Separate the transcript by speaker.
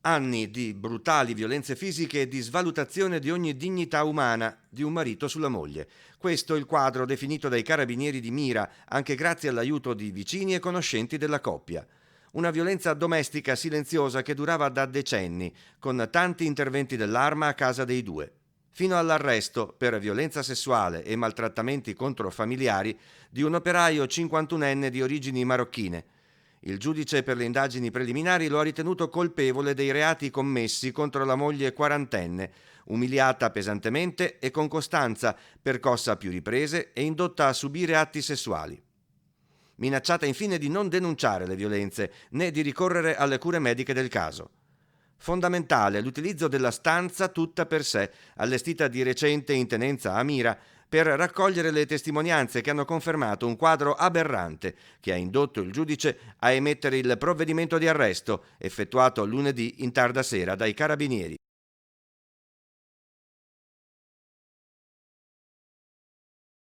Speaker 1: Anni di brutali violenze fisiche e di svalutazione di ogni dignità umana di un marito sulla moglie. Questo è il quadro definito dai carabinieri di Mira, anche grazie all'aiuto di vicini e conoscenti della coppia. Una violenza domestica silenziosa che durava da decenni, con tanti interventi dell'arma a casa dei due. Fino all'arresto per violenza sessuale e maltrattamenti contro familiari di un operaio 51enne di origini marocchine. Il giudice per le indagini preliminari lo ha ritenuto colpevole dei reati commessi contro la moglie quarantenne, umiliata pesantemente e con costanza, percossa a più riprese e indotta a subire atti sessuali. Minacciata infine di non denunciare le violenze né di ricorrere alle cure mediche del caso. Fondamentale l'utilizzo della stanza tutta per sé, allestita di recente in tenenza a Mira, per raccogliere le testimonianze che hanno confermato un quadro aberrante che ha indotto il giudice a emettere il provvedimento di arresto, effettuato lunedì in tarda sera dai carabinieri.